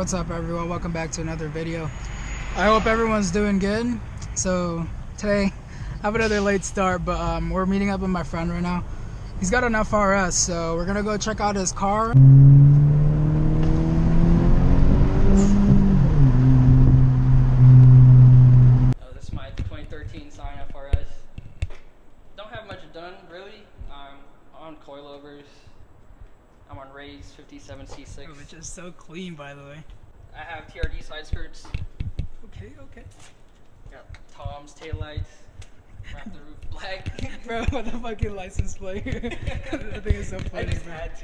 What's up everyone, welcome back to another video. I hope everyone's doing good. So today I have another late start, but we're meeting up with my friend right now. He's got an FRS, so we're gonna go check out his car. This is my 2013 Scion FRS. Don't have much done really. I'm on coilovers. I'm on Race 57C6. Which is so clean, by the way. I have TRD side skirts. Okay. Got Tom's taillights. Wrap the roof black. Bro, what the fucking license plate? I think it's so funny. I just had to.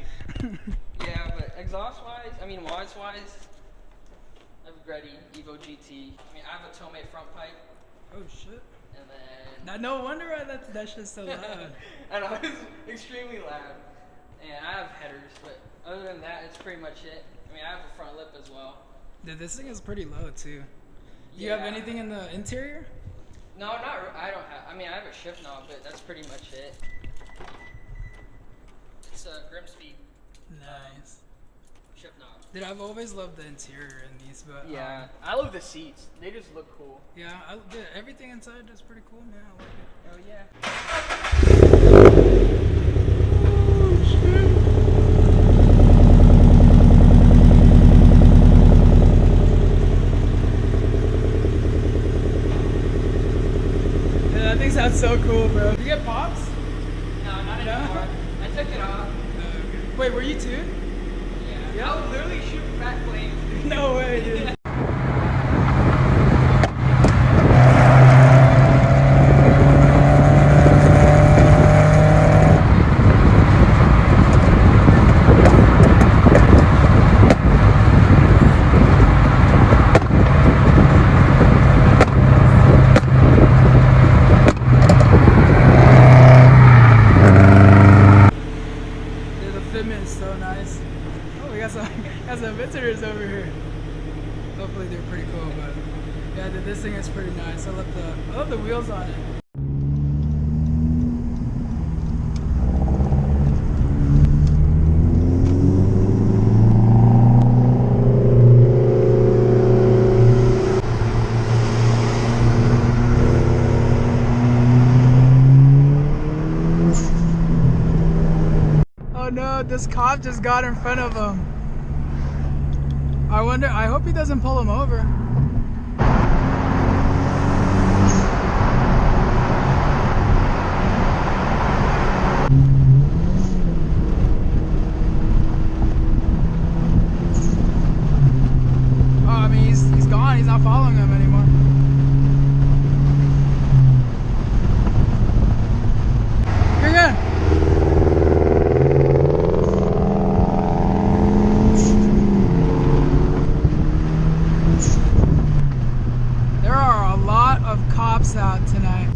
Yeah, but exhaust-wise, wise-wise, I have a Greddy Evo GT. I have a Tomei front pipe. Oh shit. And then... No wonder why that shit's so loud. I know, it's extremely loud. And I have headers, but other than that, it's pretty much it. I have a front lip as well. Dude, this thing is pretty low too. Do you have anything in the interior? No, I don't have. I have a shift knob, but that's pretty much it. It's a Grimspeed. Nice. Shift knob. Dude, I've always loved the interior in these, but yeah, I love the seats. They just look cool. Yeah, dude, everything inside is pretty cool, man. I like it. Oh yeah. Oh shit. That thing sounds so cool, bro. Did you get pops? No, not anymore. I took it off. Okay. Wait, were you too? Yeah. I would literally shoot fat flames, dude. No way, dude. Some visitors over here. Hopefully they're pretty cool, but yeah, dude, this thing is pretty nice. I love the wheels on it. Oh no, this cop just got in front of him. I hope he doesn't pull him over. Oh, he's gone. He's not following him anymore. You're good. Cops out tonight.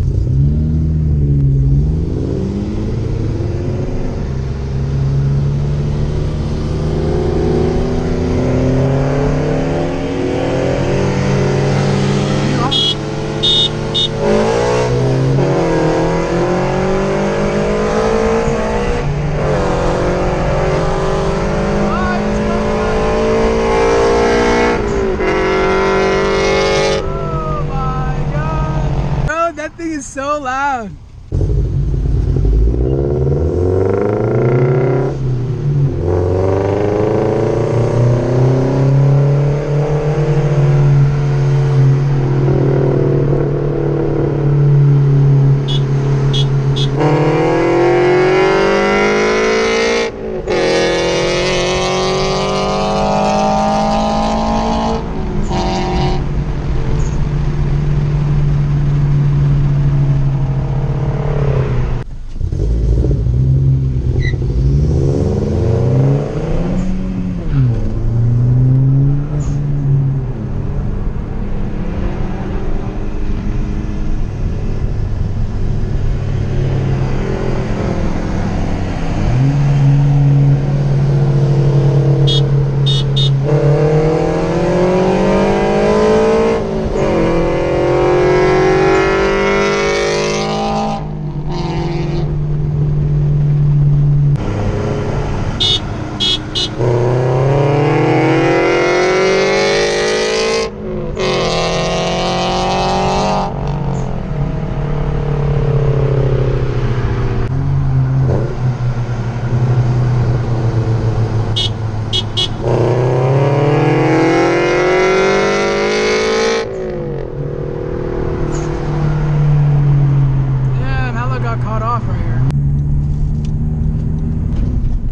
right here.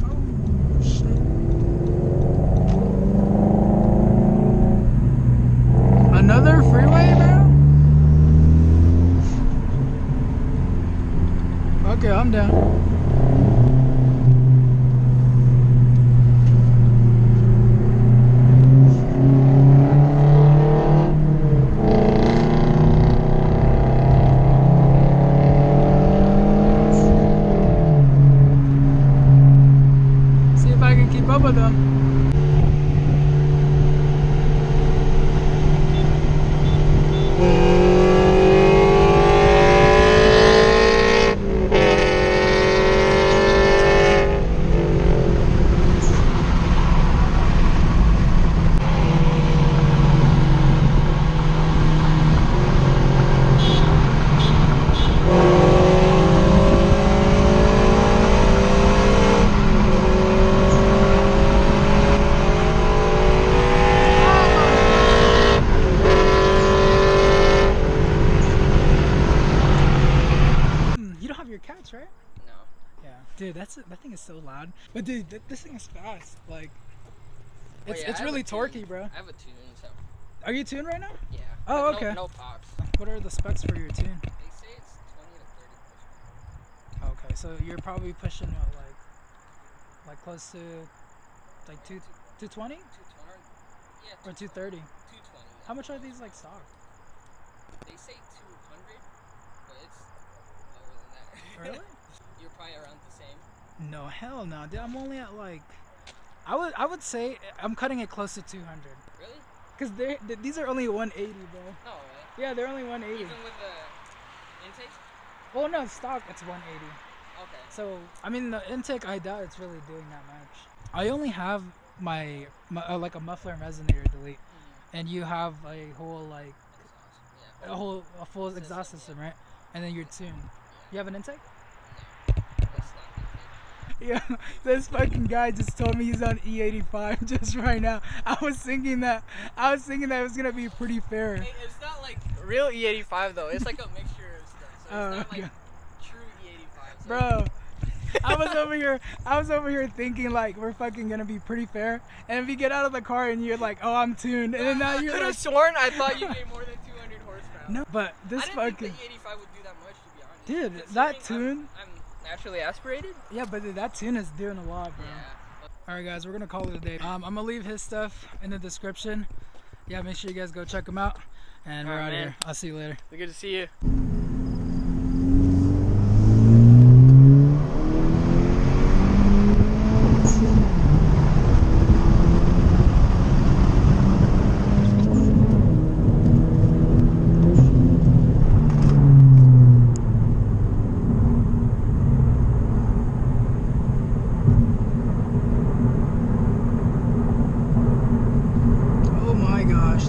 Oh, shit. Another freeway, bro? Okay, I'm down. See if I can keep up with them. Right? No. Yeah, dude, that thing is so loud. But dude, this thing is fast. Like, it's really torquey, bro. I have a tune, so. Are you tuned right now? Yeah. Oh, no, okay. No pops. What are the specs for your tune? They say it's 20 to 30 Okay, so you're probably pushing what, like close to like 220? 220. Yeah. Or 230? 220. How much are these like stock? They say 200, but it's lower than that. Really? You're probably around the same. No, hell no, dude. I'm only at like, I would say I'm cutting it close to 200. Really? Cause these are only 180, bro. No way. Yeah, they're only 180. Even with the intake? Well, no, stock it's 180. Okay. So I mean, the intake, I doubt it's really doing that much. I only have my like a muffler and resonator delete, and you have a whole like exhaust. Yeah. a full exhaust system, right? And then your tune. You have an intake? Yeah, this fucking guy just told me he's on E85 just right now. I was thinking that it was gonna be pretty fair. Hey, it's not like real E85 though. It's like a mixture of stuff. So it's not like true E85. So bro, I was over here thinking like we're fucking gonna be pretty fair. And if you get out of the car and you're like, oh, I'm tuned, and then now I you're could have like, sworn I thought you made more than 200 horsepower. no, but this I didn't fucking think the E85 would do that much, to be honest. dude, Considering that tune. I'm naturally aspirated. Yeah, but dude, that tune is doing a lot, bro. Yeah. Alright guys, we're gonna call it a day. I'm gonna leave his stuff in the description. Yeah, make sure you guys go check him out. And we're out of here. I'll see you later. It's good to see you.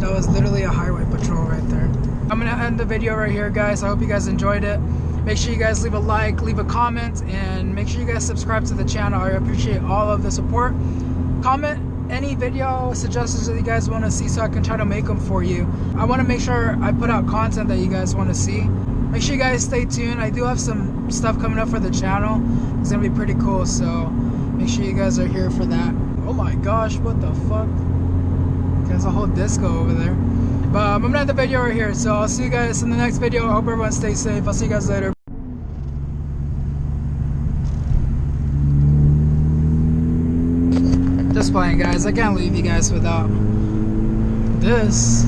That was literally a highway patrol right there. I'm gonna end the video right here, guys. I hope you guys enjoyed it. Make sure you guys leave a like, leave a comment, and make sure you guys subscribe to the channel. I appreciate all of the support. Comment any video suggestions that you guys want to see so I can try to make them for you. I want to make sure I put out content that you guys want to see. Make sure you guys stay tuned. I do have some stuff coming up for the channel. It's gonna be pretty cool, so make sure you guys are here for that. Oh my gosh, what the fuck? There's a whole disco over there. But I'm gonna end the video right here, so I'll see you guys in the next video. I hope everyone stays safe. I'll see you guys later. Just playing, guys. I can't leave you guys without this.